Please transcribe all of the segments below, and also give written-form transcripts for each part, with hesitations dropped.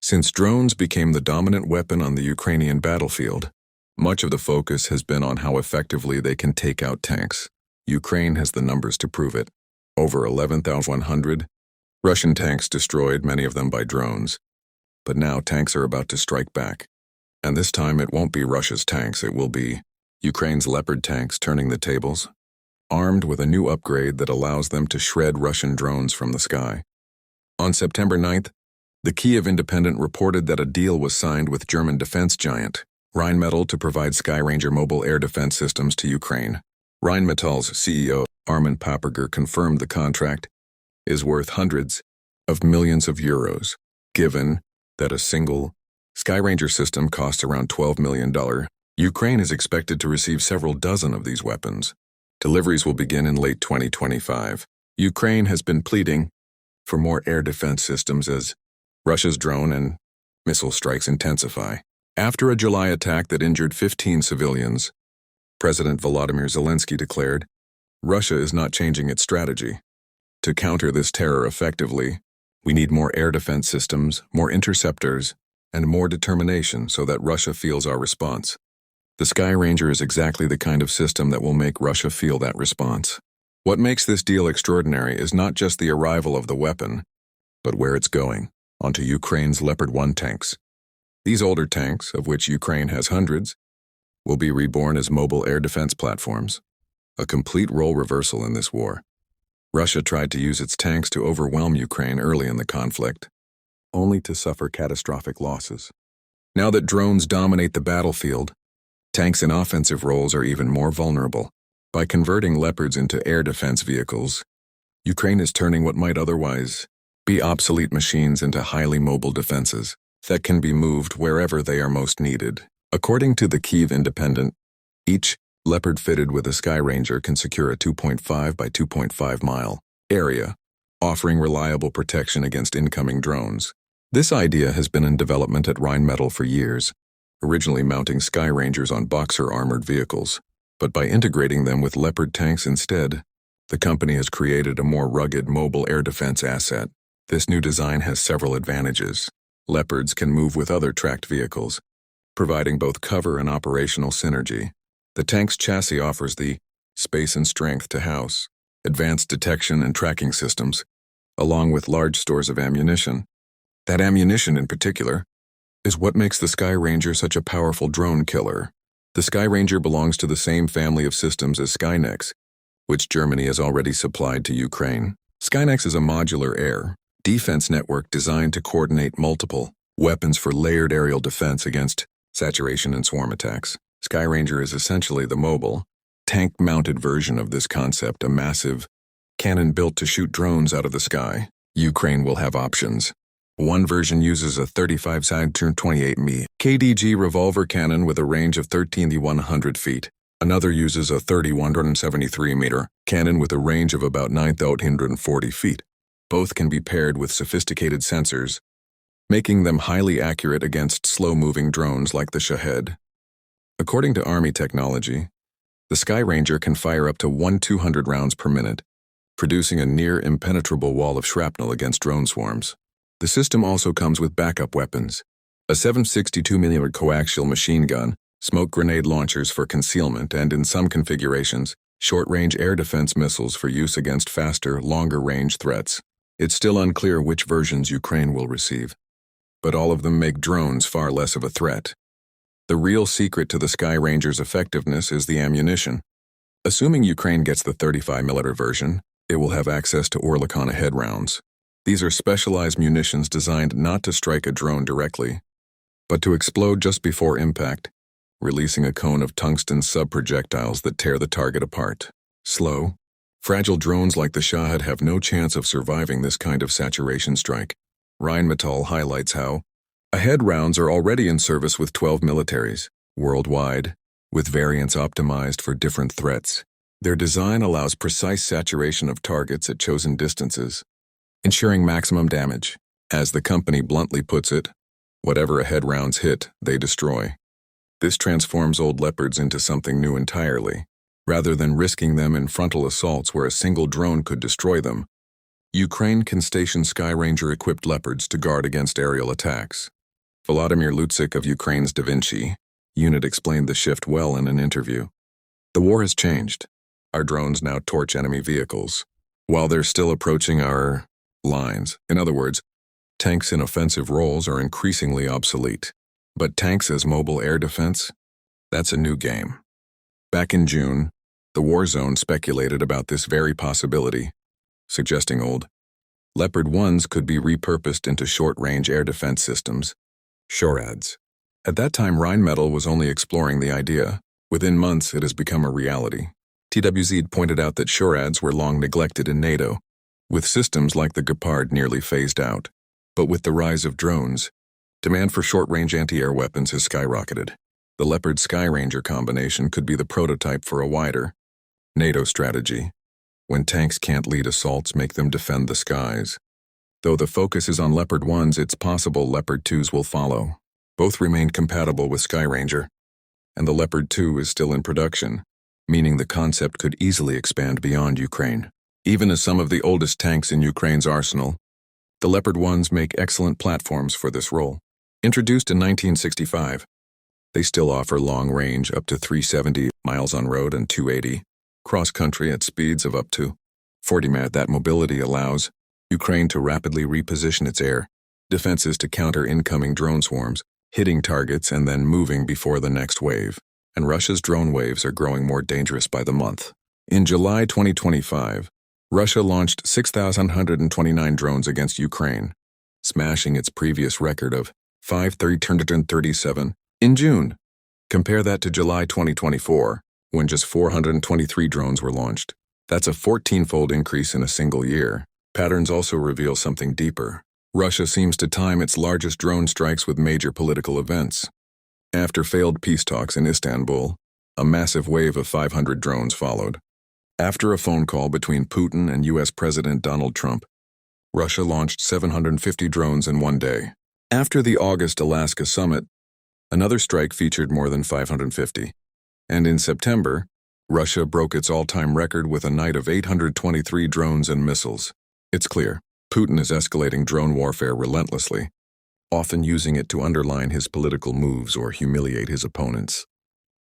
Since drones became the dominant weapon on the Ukrainian battlefield, much of the focus has been on how effectively they can take out tanks. Ukraine has the numbers to prove it. Over 11,100 Russian tanks destroyed, many of them by drones. But now tanks are about to strike back. And this time it won't be Russia's tanks, it will be Ukraine's Leopard tanks turning the tables, armed with a new upgrade that allows them to shred Russian drones from the sky. On September 9th, the Kyiv Independent reported that a deal was signed with German defense giant Rheinmetall to provide Skyranger mobile air defense systems to Ukraine. Rheinmetall's CEO, Armin Paperger, confirmed the contract is worth hundreds of millions of euros, given that a single Skyranger system costs around $12 million. Ukraine is expected to receive several dozen of these weapons. Deliveries will begin in late 2025. Ukraine has been pleading for more air defense systems as Russia's drone and missile strikes intensify. After a July attack that injured 15 civilians, President Volodymyr Zelensky declared, Russia is not changing its strategy. To counter this terror effectively, we need more air defense systems, more interceptors, and more determination so that Russia feels our response. The Skyranger is exactly the kind of system that will make Russia feel that response. What makes this deal extraordinary is not just the arrival of the weapon, but where it's going, onto Ukraine's Leopard 1 tanks. These older tanks, of which Ukraine has hundreds, will be reborn as mobile air defense platforms, a complete role reversal in this war. Russia tried to use its tanks to overwhelm Ukraine early in the conflict, only to suffer catastrophic losses. Now that drones dominate the battlefield, tanks in offensive roles are even more vulnerable. By converting Leopards into air defense vehicles, Ukraine is turning what might otherwise be obsolete machines into highly mobile defenses that can be moved wherever they are most needed. According to the Kyiv Independent, each Leopard fitted with a Skyranger can secure a 2.5 by 2.5 mile area, offering reliable protection against incoming drones. This idea has been in development at Rheinmetall for years, originally mounting Skyrangers on Boxer armored vehicles. But by integrating them with Leopard tanks instead, the company has created a more rugged mobile air defense asset. This new design has several advantages. Leopards can move with other tracked vehicles, providing both cover and operational synergy. The tank's chassis offers the space and strength to house advanced detection and tracking systems, along with large stores of ammunition. That ammunition, in particular, is what makes the Skyranger such a powerful drone killer. The Skyranger belongs to the same family of systems as Skynex, which Germany has already supplied to Ukraine. Skynex is a modular air defense network designed to coordinate multiple weapons for layered aerial defense against saturation and swarm attacks. Skyranger is essentially the mobile, tank-mounted version of this concept, a massive cannon built to shoot drones out of the sky. Ukraine will have options. One version uses a 35-28 mm KDG revolver cannon with a range of 13,100 feet. Another uses a 3,173 meter cannon with a range of about 9,840 feet. Both can be paired with sophisticated sensors, making them highly accurate against slow-moving drones like the Shahed. According to Army technology, the Skyranger can fire up to 1,200 rounds per minute, producing a near-impenetrable wall of shrapnel against drone swarms. The system also comes with backup weapons, a 7.62mm coaxial machine gun, smoke grenade launchers for concealment, and in some configurations, short-range air defense missiles for use against faster, longer-range threats. It's still unclear which versions Ukraine will receive, but all of them make drones far less of a threat. The real secret to the Skyranger's effectiveness is the ammunition. Assuming Ukraine gets the 35mm version, it will have access to Oerlikon head rounds. These are specialized munitions designed not to strike a drone directly, but to explode just before impact, releasing a cone of tungsten sub-projectiles that tear the target apart. Slow, fragile drones like the Shahed have no chance of surviving this kind of saturation strike. Rheinmetall highlights how head rounds are already in service with 12 militaries worldwide, with variants optimized for different threats. Their design allows precise saturation of targets at chosen distances, ensuring maximum damage. As the company bluntly puts it, whatever head rounds hit, they destroy. This transforms old Leopards into something new entirely. Rather than risking them in frontal assaults where a single drone could destroy them, Ukraine can station Skyranger-equipped Leopards to guard against aerial attacks. Volodymyr Lutsyk of Ukraine's Da Vinci unit explained the shift well in an interview. The war has changed. Our drones now torch enemy vehicles, while they're still approaching our lines. In other words, tanks in offensive roles are increasingly obsolete. But tanks as mobile air defense? That's a new game. Back in June, the war zone speculated about this very possibility, suggesting old Leopard 1s could be repurposed into short-range air defense systems, SHORADs. At that time, Rheinmetall was only exploring the idea. Within months, it has become a reality. TWZ pointed out that SHORADs were long neglected in NATO, with systems like the LEOPARD nearly phased out. But with the rise of drones, demand for short-range anti-air weapons has skyrocketed. The Leopard Skyranger combination could be the prototype for a wider NATO strategy. When tanks can't lead assaults, make them defend the skies. Though the focus is on Leopard 1s, it's possible Leopard 2s will follow. Both remain compatible with Skyranger, and the Leopard 2 is still in production, meaning the concept could easily expand beyond Ukraine. Even as some of the oldest tanks in Ukraine's arsenal, the Leopard 1s make excellent platforms for this role. Introduced in 1965, they still offer long range up to 370 miles on road and 280 cross-country at speeds of up to 40 mph. That mobility allows Ukraine to rapidly reposition its air defenses to counter incoming drone swarms, hitting targets and then moving before the next wave. And Russia's drone waves are growing more dangerous by the month. In July 2025, Russia launched 6,129 drones against Ukraine, smashing its previous record of 5,337 in June. Compare that to July 2024, when just 423 drones were launched. That's a 14-fold increase in a single year. Patterns also reveal something deeper. Russia seems to time its largest drone strikes with major political events. After failed peace talks in Istanbul, a massive wave of 500 drones followed. After a phone call between Putin and U.S. President Donald Trump, Russia launched 750 drones in one day. After the August Alaska summit, another strike featured more than 550. And in September, Russia broke its all-time record with a night of 823 drones and missiles. It's clear, Putin is escalating drone warfare relentlessly, often using it to underline his political moves or humiliate his opponents.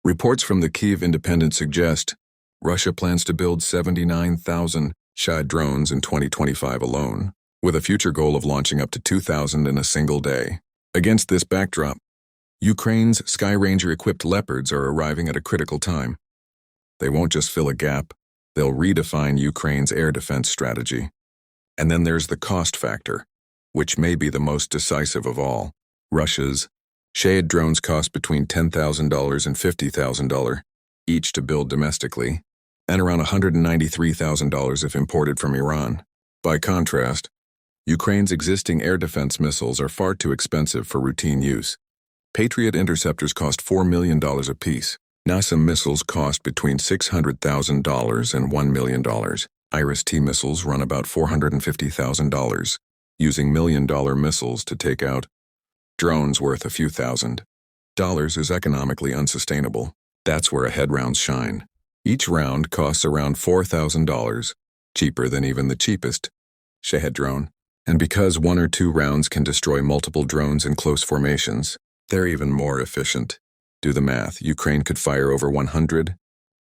Reports from the Kyiv Independent suggest Russia plans to build 79,000 Shahid drones in 2025 alone, with a future goal of launching up to 2,000 in a single day. Against this backdrop, Ukraine's Skyranger-equipped Leopards are arriving at a critical time. They won't just fill a gap, they'll redefine Ukraine's air defense strategy. And then there's the cost factor, which may be the most decisive of all. Russia's Shahid drones cost between $10,000 and $50,000 each to build domestically, and around $193,000 if imported from Iran. By contrast, Ukraine's existing air defense missiles are far too expensive for routine use. Patriot interceptors cost $4 million apiece. NASA missiles cost between $600,000 and $1 million. Iris-T missiles run about $450,000, using million-dollar missiles to take out drones worth a few $1,000s is economically unsustainable. That's where ahead rounds shine. Each round costs around $4,000, cheaper than even the cheapest Shahid drone. And because 1 or 2 rounds can destroy multiple drones in close formations, they're even more efficient. Do the math. Ukraine could fire over 100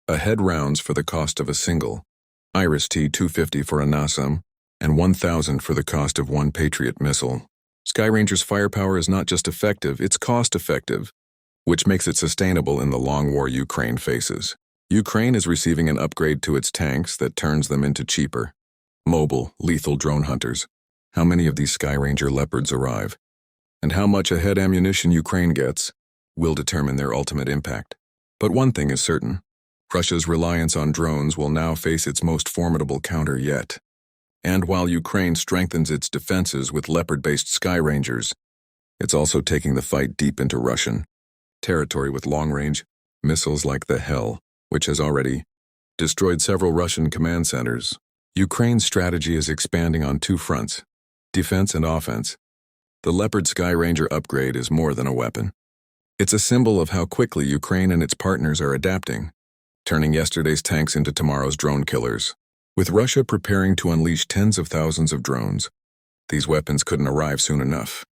ahead rounds for the cost of a single Iris-T 250 for a NASAM, and 1,000 for the cost of one Patriot missile. Skyranger's firepower is not just effective, it's cost-effective, which makes it sustainable in the long war Ukraine faces. Ukraine is receiving an upgrade to its tanks that turns them into cheaper, mobile, lethal drone hunters. How many of these Skyranger Leopards arrive, and how much ahead ammunition Ukraine gets, will determine their ultimate impact. But one thing is certain. Russia's reliance on drones will now face its most formidable counter yet. And while Ukraine strengthens its defenses with Leopard-based Skyrangers, it's also taking the fight deep into Russian territory with long-range missiles like the Hell, which has already destroyed several Russian command centers. Ukraine's strategy is expanding on 2 fronts, defense and offense. The Leopard Skyranger upgrade is more than a weapon. It's a symbol of how quickly Ukraine and its partners are adapting, turning yesterday's tanks into tomorrow's drone killers. With Russia preparing to unleash tens of thousands of drones, these weapons couldn't arrive soon enough.